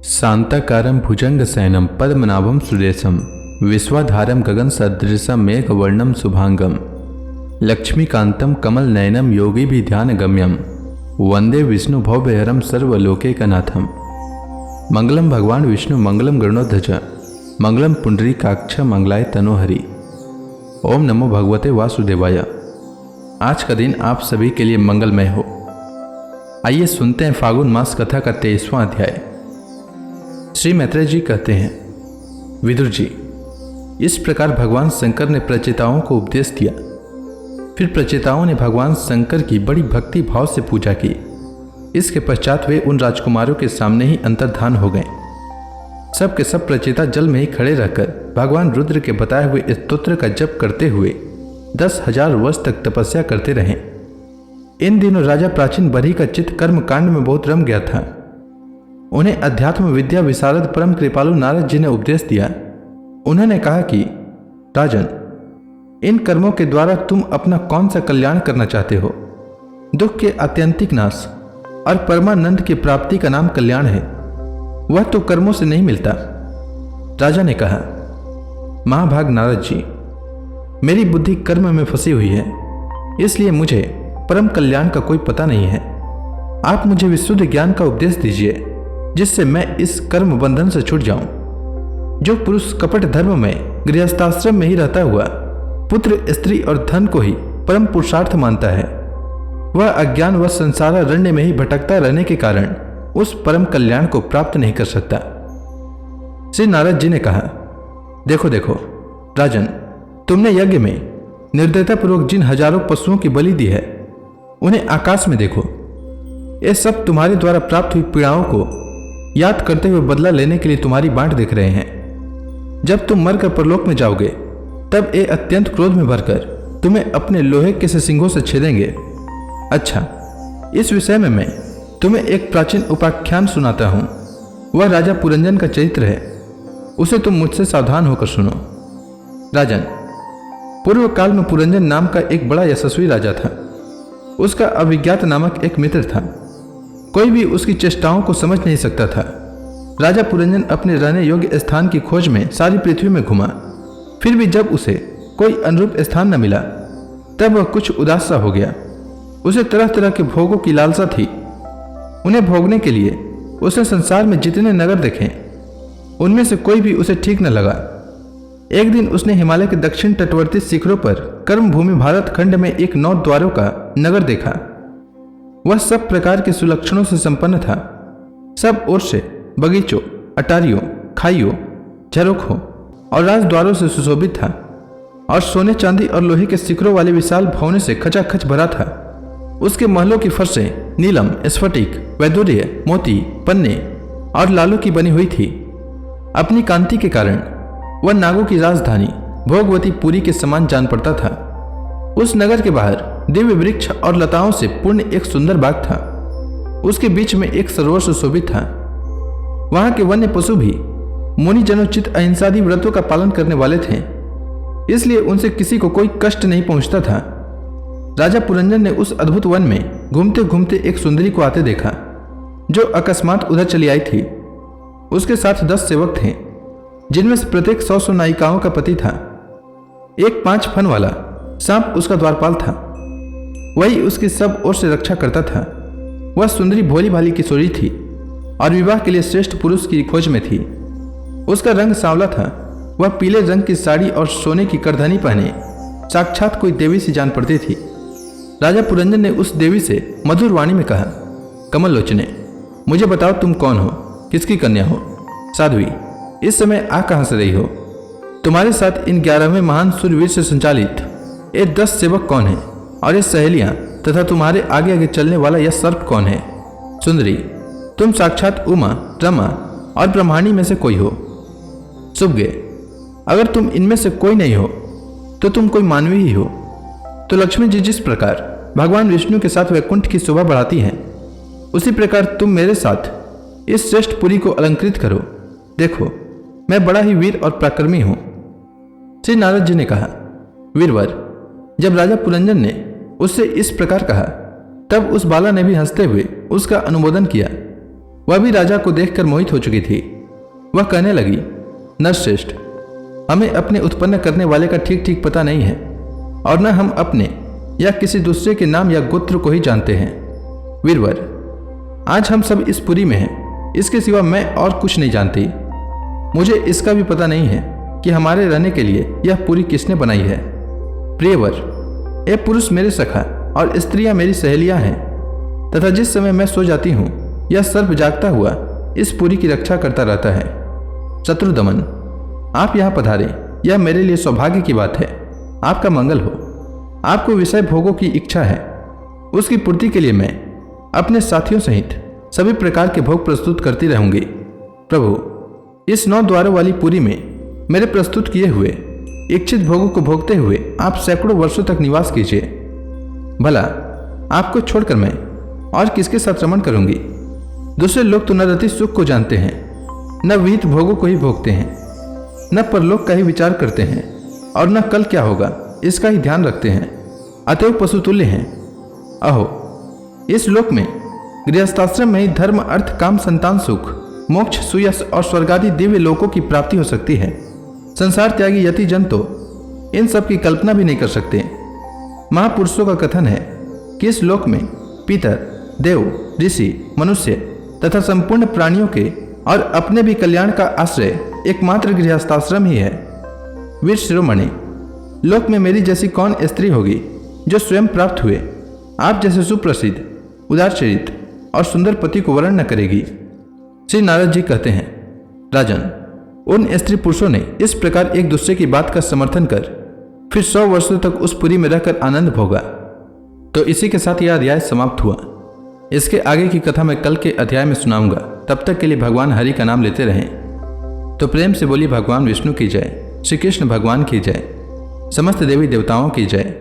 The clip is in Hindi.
शांताकारं भुजंगशयनं पद्मनाभं सुरेशं विश्वाधारं गगनसदृशं मेघवर्णं शुभांगं लक्ष्मीकान्तं कमलनयनं योगिभिध्यानगम्यं वंदे विष्णुभवभयहरं सर्वलोकैकनाथं। मंगलम भगवान विष्णु मंगलम गरुड़ध्वज मंगलम पुंडरीकाक्ष मंगलाय तनोहरि। ओम नमो भगवते वासुदेवाय। आज का दिन आप सभी के लिए मंगलमय हो। आइए सुनते हैं फागुन मास कथा का 23वां अध्याय। श्री मैत्रेय जी कहते हैं, विदुर जी, इस प्रकार भगवान शंकर ने प्रचेताओं को उपदेश दिया। फिर प्रचेताओं ने भगवान शंकर की बड़ी भक्ति भाव से पूजा की। इसके पश्चात वे उन राजकुमारों के सामने ही अंतर्धान हो गए। सब के सब प्रचेता जल में ही खड़े रहकर भगवान रुद्र के बताए हुए स्तोत्र का जप करते हुए 10,000 वर्ष तक तपस्या करते रहे। इन दिनों राजा प्राचीन बरही का चित्त कर्म कांड में बहुत रम गया था। उन्हें अध्यात्म विद्या विशारद परम कृपालु नारद जी ने उपदेश दिया। उन्होंने कहा कि राजन, इन कर्मों के द्वारा तुम अपना कौन सा कल्याण करना चाहते हो? दुख के आत्यंतिक नाश और परमानंद की प्राप्ति का नाम कल्याण है। वह तो कर्मों से नहीं मिलता। राजा ने कहा, महाभाग नारद जी, मेरी बुद्धि कर्म में फंसी हुई है, इसलिए मुझे परम कल्याण का कोई पता नहीं है। आप मुझे विशुद्ध ज्ञान का उपदेश दीजिए, जिससे मैं इस कर्म बंधन से छूट जाऊं। जो पुरुष कपट धर्म में गृहस्थाश्रम में ही रहता हुआ पुत्र, स्त्री और धन को ही परम पुरुषार्थ मानता है, वह अज्ञान व संसारारण्य में ही भटकता रहने के कारण उस परम कल्याण को प्राप्त नहीं कर सकता। श्री नारद जी ने कहा, देखो देखो राजन, तुमने यज्ञ में निर्दयता पूर्वक जिन हजारों पशुओं की बलि दी है, उन्हें आकाश में देखो। ये सब तुम्हारे द्वारा प्राप्त हुई पीड़ाओं को याद करते हुए बदला लेने के लिए तुम्हारी बाट देख रहे हैं। जब तुम मरकर परलोक में जाओगे, तब ये अत्यंत क्रोध में भरकर तुम्हें अपने लोहे के से सिंगों से छेदेंगे। अच्छा, इस विषय में मैं तुम्हें एक प्राचीन उपाख्यान सुनाता हूं। वह राजा पुरंजन का चरित्र है। उसे तुम मुझसे सावधान होकर सुनो। राजन, पूर्व काल में पुरंजन नाम का एक बड़ा यशस्वी राजा था। उसका अभिज्ञात नामक एक मित्र था। कोई भी उसकी चेष्टाओं को समझ नहीं सकता था। राजा पुरंजन अपने रहने योग्य स्थान की खोज में सारी पृथ्वी में घुमा। फिर भी जब उसे कोई अनुरूप स्थान न मिला, तब वह कुछ उदास सा हो गया। उसे तरह तरह के भोगों की लालसा थी। उन्हें भोगने के लिए उसने संसार में जितने नगर देखे, उनमें से कोई भी उसे ठीक न लगा। एक दिन उसने हिमालय के दक्षिण तटवर्ती शिखरों पर कर्मभूमि भारत खंड में एक 9 द्वारों का नगर देखा। वह सब प्रकार के सुलक्षणों से संपन्न था। सब ओर से बगीचों, अटारियों, खाइयों, झरोखों और राजद्वारों से सुशोभित था, और सोने चांदी और लोहे के शिखरों वाले विशाल भवनों से खचाखच भरा था। उसके महलों की फर्शें नीलम, स्फटिक, वैदुर्य, मोती, पन्ने और लालों की बनी हुई थी। अपनी कांति के कारण वह नागों की राजधानी भोगवती पुरी के समान जान पड़ता था। उस नगर के बाहर दिव्य वृक्ष और लताओं से पूर्ण एक सुंदर बाग था। उसके बीच में एक सरोवर सुशोभित था। वहां के वन्य पशु भी मुनिजनोचित अहिंसादि व्रतों का पालन करने वाले थे, इसलिए उनसे किसी को कोई कष्ट नहीं पहुंचता था। राजा पुरंजन ने उस अद्भुत वन में घूमते घूमते एक सुंदरी को आते देखा, जो अकस्मात उधर चली आई थी। उसके साथ 10 सेवक थे, जिनमें से प्रत्येक 100 नायिकाओं का पति था। एक 5 फन वाला सांप उसका द्वारपाल था। वही उसकी सब ओर से रक्षा करता था। वह सुंदरी भोली भाली किशोरी थी और विवाह के लिए श्रेष्ठ पुरुष की खोज में थी। उसका रंग सांवला था। वह पीले रंग की साड़ी और सोने की करधनी पहने साक्षात कोई देवी सी जान पड़ती थी। राजा पुरंजन ने उस देवी से मधुर वाणी में कहा, कमल लोचने, मुझे बताओ तुम कौन हो, किसकी कन्या हो? साध्वी, इस समय आ कहां से रही हो? तुम्हारे साथ इन 11वें महान सूर्यवीर से संचालित ये 10 सेवक कौन है, और ये सहेलियां तथा तुम्हारे आगे आगे चलने वाला यह सर्प कौन है? सुंदरी, तुम साक्षात उमा, रमा और ब्रह्माणी में से कोई हो। सुभगे, अगर तुम इनमें से कोई नहीं हो तो तुम कोई मानवी ही हो। तो लक्ष्मी जी जिस प्रकार भगवान विष्णु के साथ वैकुंठ की शोभा बढ़ाती हैं, उसी प्रकार तुम मेरे साथ इस श्रेष्ठ पुरी को अलंकृत करो। देखो, मैं बड़ा ही वीर और पराक्रमी हूं। श्री नारद जी ने कहा, वीरवर, जब राजा पुरंजन ने उससे इस प्रकार कहा, तब उस बाला ने भी हंसते हुए उसका अनुमोदन किया। वह भी राजा को देखकर मोहित हो चुकी थी। वह कहने लगी, नरश्रेष्ठ, हमें अपने उत्पन्न करने वाले का ठीक ठीक पता नहीं है और न हम अपने या किसी दूसरे के नाम या गोत्र को ही जानते हैं। वीरवर, आज हम सब इस पुरी में हैं, इसके सिवा मैं और कुछ नहीं जानती। मुझे इसका भी पता नहीं है कि हमारे रहने के लिए यह पुरी किसने बनाई है। प्रियवर, ये पुरुष मेरे सखा और स्त्रियां मेरी सहेलियां हैं तथा जिस समय मैं सो जाती हूँ यह सर्प जागता हुआ इस पुरी की रक्षा करता रहता है। शत्रुदमन, आप यहाँ पधारे, यह मेरे लिए सौभाग्य की बात है। आपका मंगल हो। आपको विषय भोगों की इच्छा है, उसकी पूर्ति के लिए मैं अपने साथियों सहित सभी प्रकार के भोग प्रस्तुत करती रहूंगी। प्रभु, इस 9 द्वारों वाली पुरी में मेरे प्रस्तुत किए हुए इच्छित भोगों को भोगते हुए आप सैकड़ों वर्षों तक निवास कीजिए। भला आपको छोड़कर मैं और किसके साथ रमण करूंगी? दूसरे लोग तो न रति सुख को जानते हैं, न विहित भोगों को ही भोगते हैं, न परलोक का ही विचार करते हैं और न कल क्या होगा इसका ही ध्यान रखते हैं। अतएव पशुतुल्य हैं। अहो, इस लोक में गृहस्थाश्रम में ही धर्म, अर्थ, काम, संतान, सुख, मोक्ष, सुयश और स्वर्गादि दिव्य लोकों की प्राप्ति हो सकती है। संसार त्यागी यति जन तो इन सब की कल्पना भी नहीं कर सकते। महापुरुषों का कथन है कि इस लोक में पितर, देव, ऋषि, मनुष्य तथा संपूर्ण प्राणियों के और अपने भी कल्याण का आश्रय एकमात्र गृहस्थाश्रम ही है। वीर शिरोमणि, लोक में मेरी जैसी कौन स्त्री होगी जो स्वयं प्राप्त हुए आप जैसे सुप्रसिद्ध, उदार चरित्र और सुंदर पति को वर्ण न करेगी। श्री नारद जी कहते हैं, राजन, उन स्त्री पुरुषों ने इस प्रकार एक दूसरे की बात का समर्थन कर फिर 100 वर्षों तक उस पुरी में रहकर आनंद भोगा। तो इसी के साथ यह अध्याय समाप्त हुआ। इसके आगे की कथा मैं कल के अध्याय में सुनाऊंगा। तब तक के लिए भगवान हरि का नाम लेते रहें। तो प्रेम से बोलिए भगवान विष्णु की जय, श्री कृष्ण भगवान की जय, समस्त देवी देवताओं की जय।